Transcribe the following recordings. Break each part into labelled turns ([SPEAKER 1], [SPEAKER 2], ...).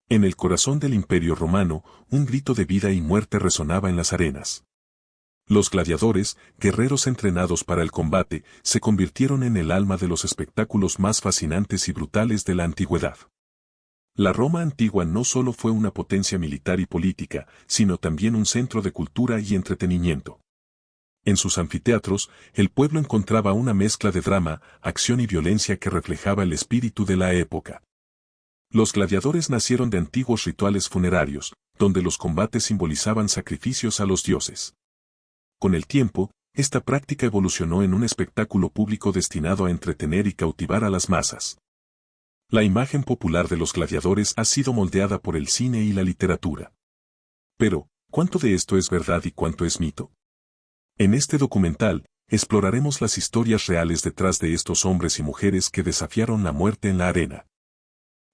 [SPEAKER 1] En el corazón del Imperio Romano, un grito de vida y muerte resonaba en las arenas. Los gladiadores, guerreros entrenados para el combate, se convirtieron en el alma de los espectáculos más fascinantes y brutales de la antigüedad. La Roma antigua no solo fue una potencia militar y política, sino también un centro de cultura y entretenimiento. En sus anfiteatros, el pueblo encontraba una mezcla de drama, acción y violencia que reflejaba el espíritu de la época. Los gladiadores nacieron de antiguos rituales funerarios, donde los combates simbolizaban sacrificios a los dioses. Con el tiempo, esta práctica evolucionó en un espectáculo público destinado a entretener y cautivar a las masas. La imagen popular de los gladiadores ha sido moldeada por el cine y la literatura. Pero, ¿cuánto de esto es verdad y cuánto es mito? En este documental, exploraremos las historias reales detrás de estos hombres y mujeres que desafiaron la muerte en la arena.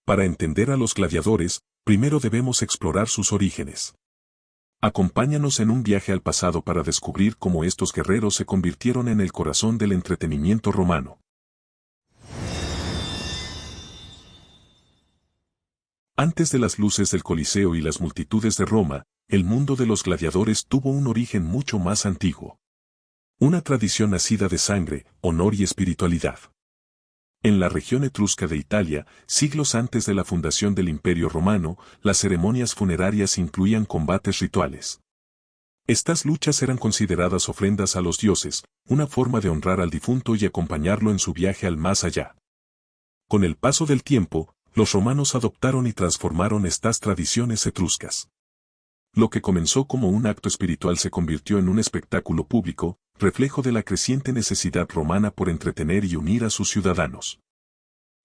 [SPEAKER 1] Para entender a los gladiadores, primero debemos explorar sus orígenes. Acompáñanos en un viaje al pasado para descubrir cómo estos guerreros se convirtieron en el corazón del entretenimiento romano. Antes de las luces del Coliseo y las multitudes de Roma, el mundo de los gladiadores tuvo un origen mucho más antiguo. Una tradición nacida de sangre, honor y espiritualidad. En la región etrusca de Italia, siglos antes de la fundación del Imperio Romano, las ceremonias funerarias incluían combates rituales. Estas luchas eran consideradas ofrendas a los dioses, una forma de honrar al difunto y acompañarlo en su viaje al más allá. Con el paso del tiempo, los romanos adoptaron y transformaron estas tradiciones etruscas. Lo que comenzó como un acto espiritual se convirtió en un espectáculo público, reflejo de la creciente necesidad romana por entretener y unir a sus ciudadanos.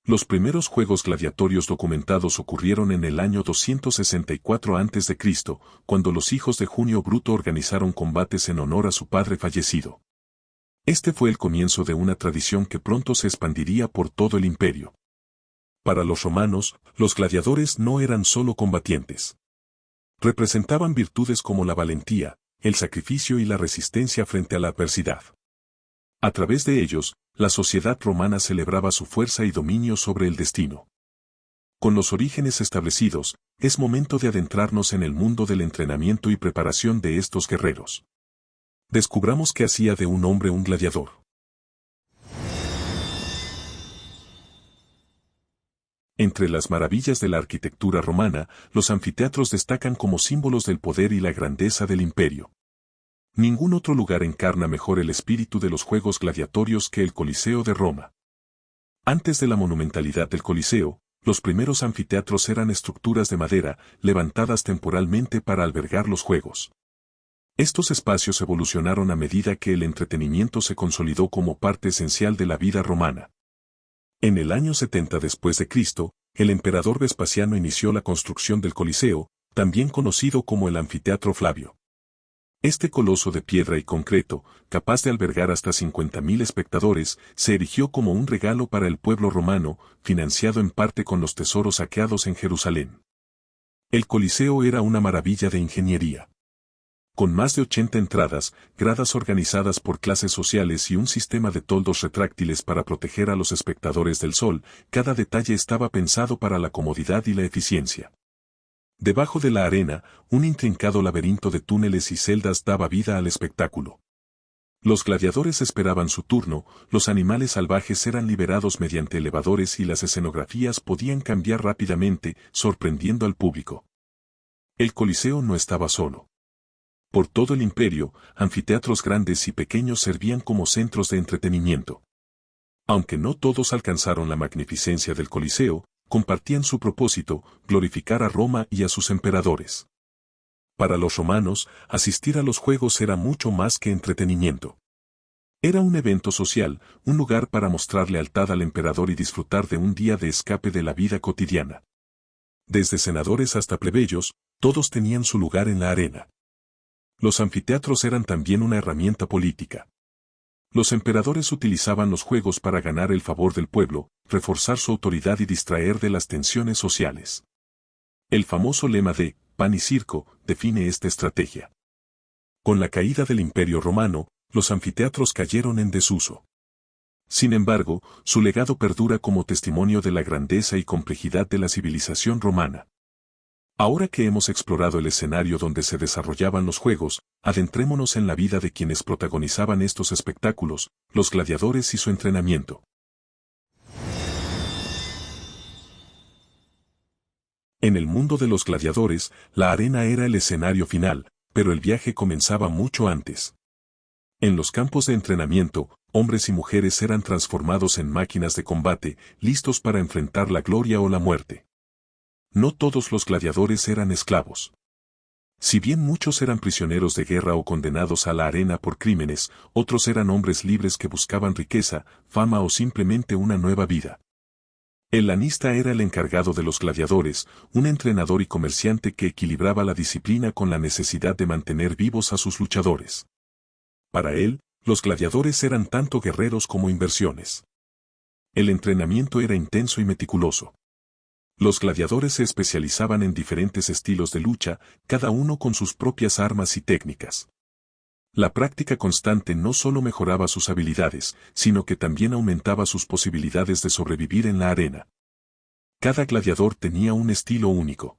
[SPEAKER 1] Los primeros juegos gladiatorios documentados ocurrieron en el año 264 a.C., cuando los hijos de Junio Bruto organizaron combates en honor a su padre fallecido. Este fue el comienzo de una tradición que pronto se expandiría por todo el imperio. Para los romanos, los gladiadores no eran solo combatientes. Representaban virtudes como la valentía, el sacrificio y la resistencia frente a la adversidad. A través de ellos, la sociedad romana celebraba su fuerza y dominio sobre el destino. Con los orígenes establecidos, es momento de adentrarnos en el mundo del entrenamiento y preparación de estos guerreros. Descubramos qué hacía de un hombre un gladiador. Entre las maravillas de la arquitectura romana, los anfiteatros destacan como símbolos del poder y la grandeza del imperio. Ningún otro lugar encarna mejor el espíritu de los juegos gladiatorios que el Coliseo de Roma. Antes de la monumentalidad del Coliseo, los primeros anfiteatros eran estructuras de madera, levantadas temporalmente para albergar los juegos. Estos espacios evolucionaron a medida que el entretenimiento se consolidó como parte esencial de la vida romana. En el año 70 después de Cristo, el emperador Vespasiano inició la construcción del Coliseo, también conocido como el Anfiteatro Flavio. Este coloso de piedra y concreto, capaz de albergar hasta 50.000 espectadores, se erigió como un regalo para el pueblo romano, financiado en parte con los tesoros saqueados en Jerusalén. El Coliseo era una maravilla de ingeniería. Con más de 80 entradas, gradas organizadas por clases sociales y un sistema de toldos retráctiles para proteger a los espectadores del sol, cada detalle estaba pensado para la comodidad y la eficiencia. Debajo de la arena, un intrincado laberinto de túneles y celdas daba vida al espectáculo. Los gladiadores esperaban su turno, los animales salvajes eran liberados mediante elevadores y las escenografías podían cambiar rápidamente, sorprendiendo al público. El Coliseo no estaba solo. Por todo el imperio, anfiteatros grandes y pequeños servían como centros de entretenimiento. Aunque no todos alcanzaron la magnificencia del Coliseo, compartían su propósito, glorificar a Roma y a sus emperadores. Para los romanos, asistir a los juegos era mucho más que entretenimiento. Era un evento social, un lugar para mostrar lealtad al emperador y disfrutar de un día de escape de la vida cotidiana. Desde senadores hasta plebeyos, todos tenían su lugar en la arena. Los anfiteatros eran también una herramienta política. Los emperadores utilizaban los juegos para ganar el favor del pueblo, reforzar su autoridad y distraer de las tensiones sociales. El famoso lema de «pan y circo» define esta estrategia. Con la caída del Imperio Romano, los anfiteatros cayeron en desuso. Sin embargo, su legado perdura como testimonio de la grandeza y complejidad de la civilización romana. Ahora que hemos explorado el escenario donde se desarrollaban los juegos, adentrémonos en la vida de quienes protagonizaban estos espectáculos, los gladiadores y su entrenamiento. En el mundo de los gladiadores, la arena era el escenario final, pero el viaje comenzaba mucho antes. En los campos de entrenamiento, hombres y mujeres eran transformados en máquinas de combate, listos para enfrentar la gloria o la muerte. No todos los gladiadores eran esclavos. Si bien muchos eran prisioneros de guerra o condenados a la arena por crímenes, otros eran hombres libres que buscaban riqueza, fama o simplemente una nueva vida. El lanista era el encargado de los gladiadores, un entrenador y comerciante que equilibraba la disciplina con la necesidad de mantener vivos a sus luchadores. Para él, los gladiadores eran tanto guerreros como inversiones. El entrenamiento era intenso y meticuloso. Los gladiadores se especializaban en diferentes estilos de lucha, cada uno con sus propias armas y técnicas. La práctica constante no solo mejoraba sus habilidades, sino que también aumentaba sus posibilidades de sobrevivir en la arena. Cada gladiador tenía un estilo único.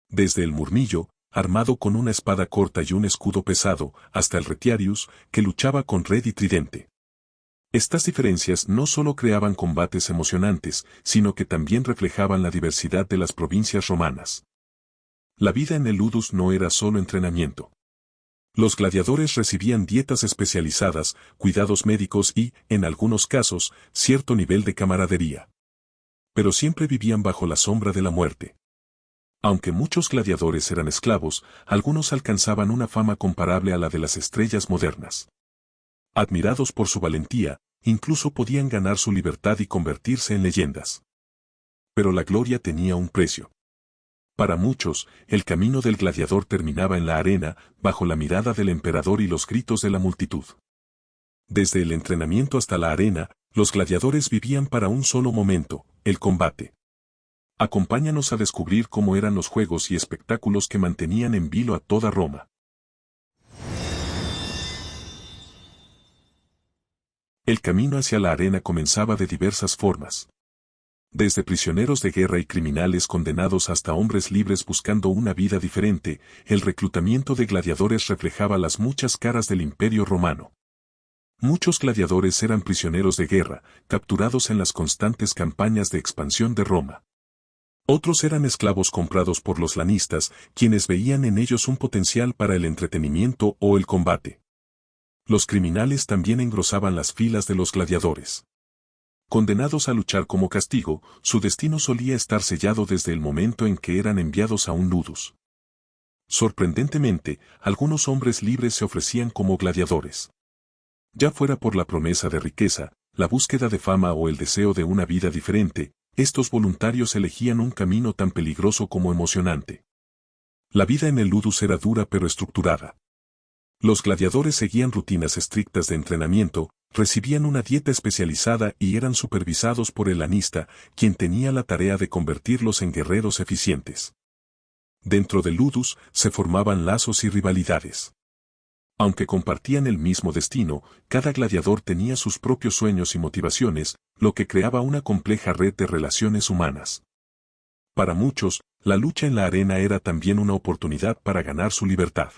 [SPEAKER 1] Desde el murmillo, armado con una espada corta y un escudo pesado, hasta el retiarius, que luchaba con red y tridente. Estas diferencias no solo creaban combates emocionantes, sino que también reflejaban la diversidad de las provincias romanas. La vida en el ludus no era solo entrenamiento. Los gladiadores recibían dietas especializadas, cuidados médicos y, en algunos casos, cierto nivel de camaradería. Pero siempre vivían bajo la sombra de la muerte. Aunque muchos gladiadores eran esclavos, algunos alcanzaban una fama comparable a la de las estrellas modernas. Admirados por su valentía, incluso podían ganar su libertad y convertirse en leyendas. Pero la gloria tenía un precio. Para muchos, el camino del gladiador terminaba en la arena, bajo la mirada del emperador y los gritos de la multitud. Desde el entrenamiento hasta la arena, los gladiadores vivían para un solo momento, el combate. Acompáñanos a descubrir cómo eran los juegos y espectáculos que mantenían en vilo a toda Roma. El camino hacia la arena comenzaba de diversas formas. Desde prisioneros de guerra y criminales condenados hasta hombres libres buscando una vida diferente, el reclutamiento de gladiadores reflejaba las muchas caras del Imperio Romano. Muchos gladiadores eran prisioneros de guerra, capturados en las constantes campañas de expansión de Roma. Otros eran esclavos comprados por los lanistas, quienes veían en ellos un potencial para el entretenimiento o el combate. Los criminales también engrosaban las filas de los gladiadores. Condenados a luchar como castigo, su destino solía estar sellado desde el momento en que eran enviados a un ludus. Sorprendentemente, algunos hombres libres se ofrecían como gladiadores. Ya fuera por la promesa de riqueza, la búsqueda de fama o el deseo de una vida diferente, estos voluntarios elegían un camino tan peligroso como emocionante. La vida en el ludus era dura pero estructurada. Los gladiadores seguían rutinas estrictas de entrenamiento, recibían una dieta especializada y eran supervisados por el lanista, quien tenía la tarea de convertirlos en guerreros eficientes. Dentro del ludus se formaban lazos y rivalidades. Aunque compartían el mismo destino, cada gladiador tenía sus propios sueños y motivaciones, lo que creaba una compleja red de relaciones humanas. Para muchos, la lucha en la arena era también una oportunidad para ganar su libertad.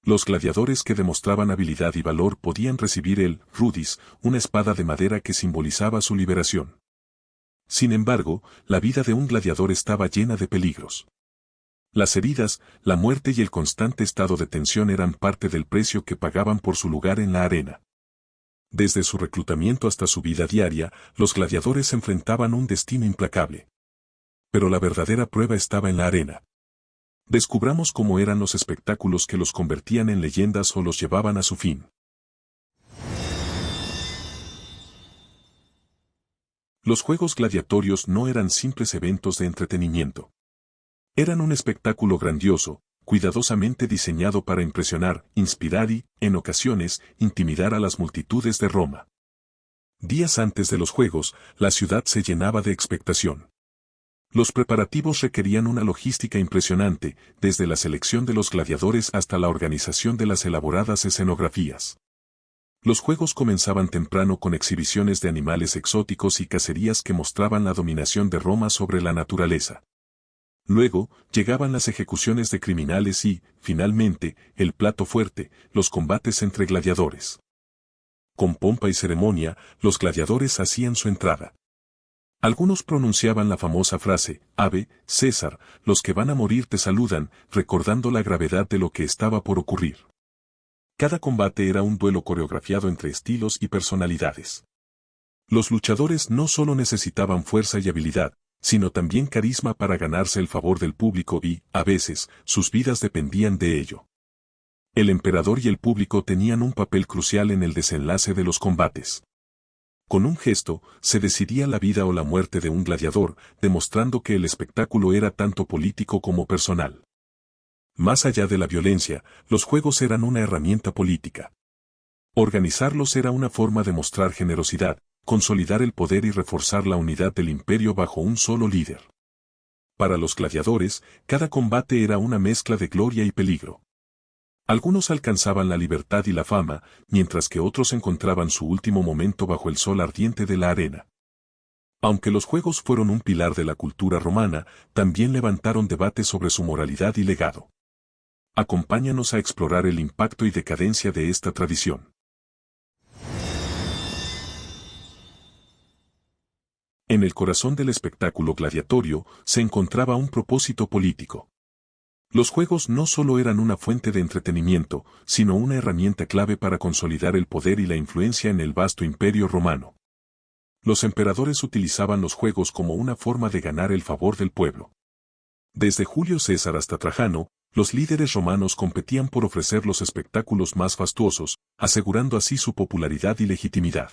[SPEAKER 1] Los gladiadores que demostraban habilidad y valor podían recibir el rudis, una espada de madera que simbolizaba su liberación. Sin embargo, la vida de un gladiador estaba llena de peligros. Las heridas, la muerte y el constante estado de tensión eran parte del precio que pagaban por su lugar en la arena. Desde su reclutamiento hasta su vida diaria, los gladiadores enfrentaban un destino implacable. Pero la verdadera prueba estaba en la arena. Descubramos cómo eran los espectáculos que los convertían en leyendas o los llevaban a su fin. Los juegos gladiatorios no eran simples eventos de entretenimiento. Eran un espectáculo grandioso, cuidadosamente diseñado para impresionar, inspirar y, en ocasiones, intimidar a las multitudes de Roma. Días antes de los juegos, la ciudad se llenaba de expectación. Los preparativos requerían una logística impresionante, desde la selección de los gladiadores hasta la organización de las elaboradas escenografías. Los juegos comenzaban temprano con exhibiciones de animales exóticos y cacerías que mostraban la dominación de Roma sobre la naturaleza. Luego, llegaban las ejecuciones de criminales y, finalmente, el plato fuerte, los combates entre gladiadores. Con pompa y ceremonia, los gladiadores hacían su entrada. Algunos pronunciaban la famosa frase, Ave, César, los que van a morir te saludan, recordando la gravedad de lo que estaba por ocurrir. Cada combate era un duelo coreografiado entre estilos y personalidades. Los luchadores no solo necesitaban fuerza y habilidad, sino también carisma para ganarse el favor del público y, a veces, sus vidas dependían de ello. El emperador y el público tenían un papel crucial en el desenlace de los combates. Con un gesto, se decidía la vida o la muerte de un gladiador, demostrando que el espectáculo era tanto político como personal. Más allá de la violencia, los juegos eran una herramienta política. Organizarlos era una forma de mostrar generosidad, consolidar el poder y reforzar la unidad del imperio bajo un solo líder. Para los gladiadores, cada combate era una mezcla de gloria y peligro. Algunos alcanzaban la libertad y la fama, mientras que otros encontraban su último momento bajo el sol ardiente de la arena. Aunque los juegos fueron un pilar de la cultura romana, también levantaron debates sobre su moralidad y legado. Acompáñanos a explorar el impacto y decadencia de esta tradición. En el corazón del espectáculo gladiatorio se encontraba un propósito político. Los juegos no solo eran una fuente de entretenimiento, sino una herramienta clave para consolidar el poder y la influencia en el vasto imperio romano. Los emperadores utilizaban los juegos como una forma de ganar el favor del pueblo. Desde Julio César hasta Trajano, los líderes romanos competían por ofrecer los espectáculos más fastuosos, asegurando así su popularidad y legitimidad.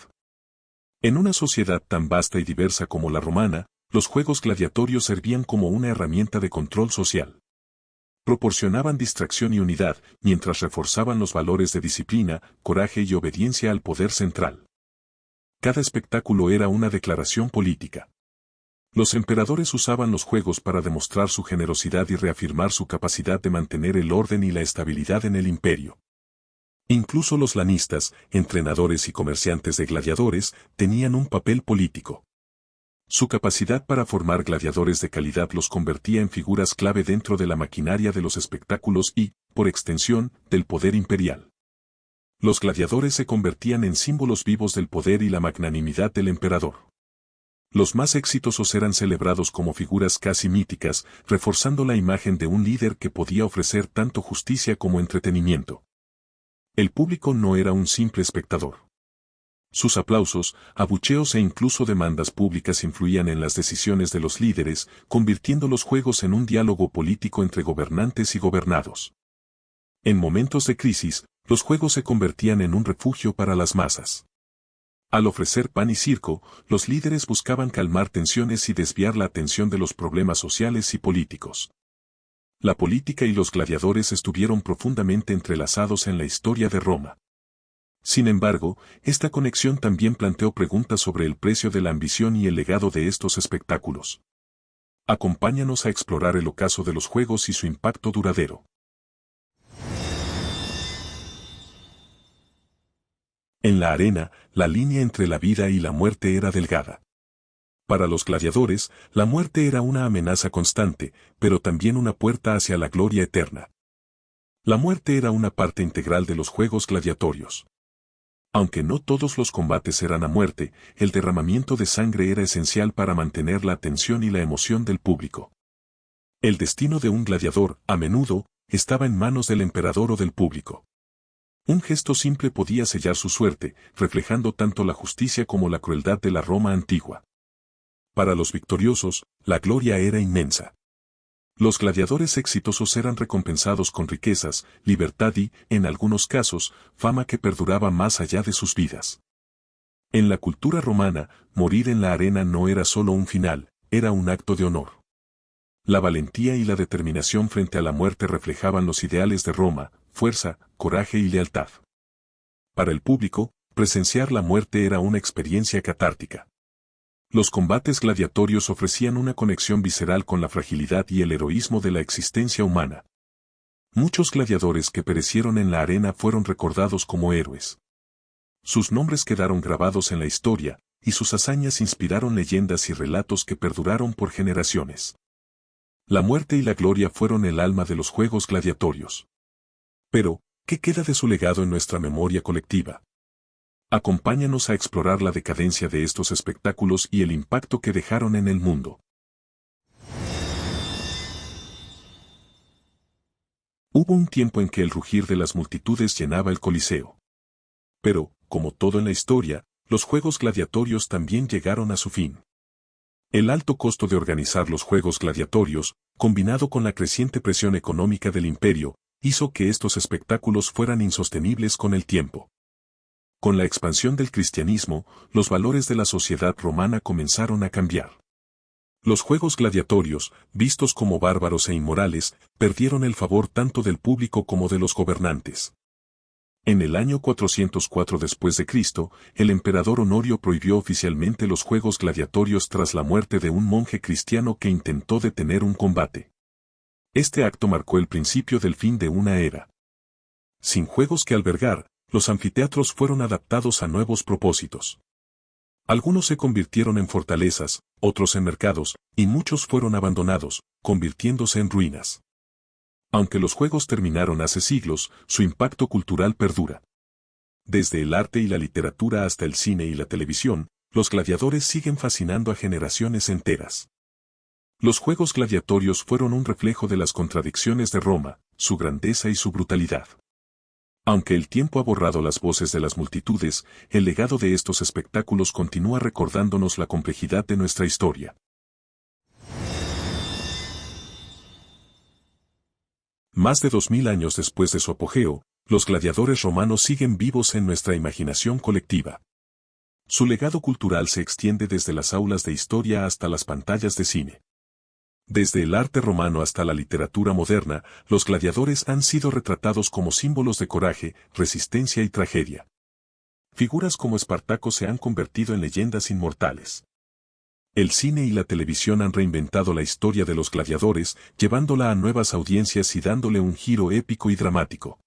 [SPEAKER 1] En una sociedad tan vasta y diversa como la romana, los juegos gladiatorios servían como una herramienta de control social. Proporcionaban distracción y unidad, mientras reforzaban los valores de disciplina, coraje y obediencia al poder central. Cada espectáculo era una declaración política. Los emperadores usaban los juegos para demostrar su generosidad y reafirmar su capacidad de mantener el orden y la estabilidad en el imperio. Incluso los lanistas, entrenadores y comerciantes de gladiadores, tenían un papel político. Su capacidad para formar gladiadores de calidad los convertía en figuras clave dentro de la maquinaria de los espectáculos y, por extensión, del poder imperial. Los gladiadores se convertían en símbolos vivos del poder y la magnanimidad del emperador. Los más exitosos eran celebrados como figuras casi míticas, reforzando la imagen de un líder que podía ofrecer tanto justicia como entretenimiento. El público no era un simple espectador. Sus aplausos, abucheos e incluso demandas públicas influían en las decisiones de los líderes, convirtiendo los juegos en un diálogo político entre gobernantes y gobernados. En momentos de crisis, los juegos se convertían en un refugio para las masas. Al ofrecer pan y circo, los líderes buscaban calmar tensiones y desviar la atención de los problemas sociales y políticos. La política y los gladiadores estuvieron profundamente entrelazados en la historia de Roma. Sin embargo, esta conexión también planteó preguntas sobre el precio de la ambición y el legado de estos espectáculos. Acompáñanos a explorar el ocaso de los juegos y su impacto duradero. En la arena, la línea entre la vida y la muerte era delgada. Para los gladiadores, la muerte era una amenaza constante, pero también una puerta hacia la gloria eterna. La muerte era una parte integral de los juegos gladiatorios. Aunque no todos los combates eran a muerte, el derramamiento de sangre era esencial para mantener la atención y la emoción del público. El destino de un gladiador, a menudo, estaba en manos del emperador o del público. Un gesto simple podía sellar su suerte, reflejando tanto la justicia como la crueldad de la Roma antigua. Para los victoriosos, la gloria era inmensa. Los gladiadores exitosos eran recompensados con riquezas, libertad y, en algunos casos, fama que perduraba más allá de sus vidas. En la cultura romana, morir en la arena no era solo un final, era un acto de honor. La valentía y la determinación frente a la muerte reflejaban los ideales de Roma, fuerza, coraje y lealtad. Para el público, presenciar la muerte era una experiencia catártica. Los combates gladiatorios ofrecían una conexión visceral con la fragilidad y el heroísmo de la existencia humana. Muchos gladiadores que perecieron en la arena fueron recordados como héroes. Sus nombres quedaron grabados en la historia, y sus hazañas inspiraron leyendas y relatos que perduraron por generaciones. La muerte y la gloria fueron el alma de los juegos gladiatorios. Pero, ¿qué queda de su legado en nuestra memoria colectiva? Acompáñanos a explorar la decadencia de estos espectáculos y el impacto que dejaron en el mundo. Hubo un tiempo en que el rugir de las multitudes llenaba el Coliseo. Pero, como todo en la historia, los juegos gladiatorios también llegaron a su fin. El alto costo de organizar los juegos gladiatorios, combinado con la creciente presión económica del imperio, hizo que estos espectáculos fueran insostenibles con el tiempo. Con la expansión del cristianismo, los valores de la sociedad romana comenzaron a cambiar. Los juegos gladiatorios, vistos como bárbaros e inmorales, perdieron el favor tanto del público como de los gobernantes. En el año 404 después de Cristo, el emperador Honorio prohibió oficialmente los juegos gladiatorios tras la muerte de un monje cristiano que intentó detener un combate. Este acto marcó el principio del fin de una era. Sin juegos que albergar, los anfiteatros fueron adaptados a nuevos propósitos. Algunos se convirtieron en fortalezas, otros en mercados, y muchos fueron abandonados, convirtiéndose en ruinas. Aunque los juegos terminaron hace siglos, su impacto cultural perdura. Desde el arte y la literatura hasta el cine y la televisión, los gladiadores siguen fascinando a generaciones enteras. Los juegos gladiatorios fueron un reflejo de las contradicciones de Roma, su grandeza y su brutalidad. Aunque el tiempo ha borrado las voces de las multitudes, el legado de estos espectáculos continúa recordándonos la complejidad de nuestra historia. Más de 2000 años después de su apogeo, los gladiadores romanos siguen vivos en nuestra imaginación colectiva. Su legado cultural se extiende desde las aulas de historia hasta las pantallas de cine. Desde el arte romano hasta la literatura moderna, los gladiadores han sido retratados como símbolos de coraje, resistencia y tragedia. Figuras como Espartaco se han convertido en leyendas inmortales. El cine y la televisión han reinventado la historia de los gladiadores, llevándola a nuevas audiencias y dándole un giro épico y dramático.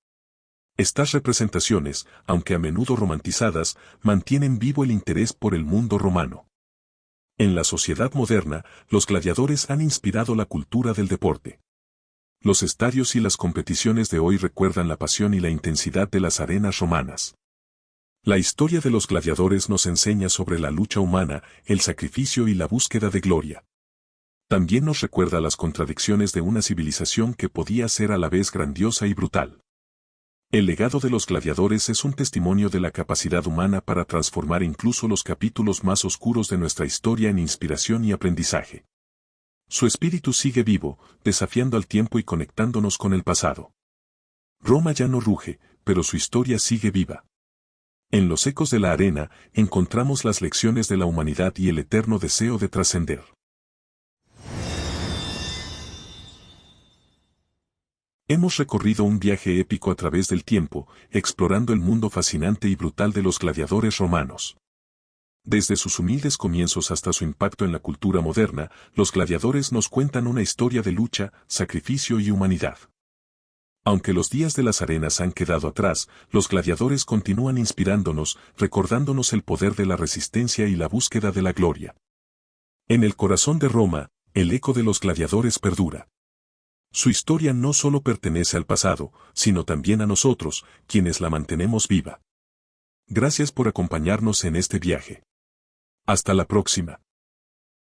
[SPEAKER 1] Estas representaciones, aunque a menudo romantizadas, mantienen vivo el interés por el mundo romano. En la sociedad moderna, los gladiadores han inspirado la cultura del deporte. Los estadios y las competiciones de hoy recuerdan la pasión y la intensidad de las arenas romanas. La historia de los gladiadores nos enseña sobre la lucha humana, el sacrificio y la búsqueda de gloria. También nos recuerda las contradicciones de una civilización que podía ser a la vez grandiosa y brutal. El legado de los gladiadores es un testimonio de la capacidad humana para transformar incluso los capítulos más oscuros de nuestra historia en inspiración y aprendizaje. Su espíritu sigue vivo, desafiando al tiempo y conectándonos con el pasado. Roma ya no ruge, pero su historia sigue viva. En los ecos de la arena, encontramos las lecciones de la humanidad y el eterno deseo de trascender. Hemos recorrido un viaje épico a través del tiempo, explorando el mundo fascinante y brutal de los gladiadores romanos. Desde sus humildes comienzos hasta su impacto en la cultura moderna, los gladiadores nos cuentan una historia de lucha, sacrificio y humanidad. Aunque los días de las arenas han quedado atrás, los gladiadores continúan inspirándonos, recordándonos el poder de la resistencia y la búsqueda de la gloria. En el corazón de Roma, el eco de los gladiadores perdura. Su historia no solo pertenece al pasado, sino también a nosotros, quienes la mantenemos viva. Gracias por acompañarnos en este viaje. Hasta la próxima.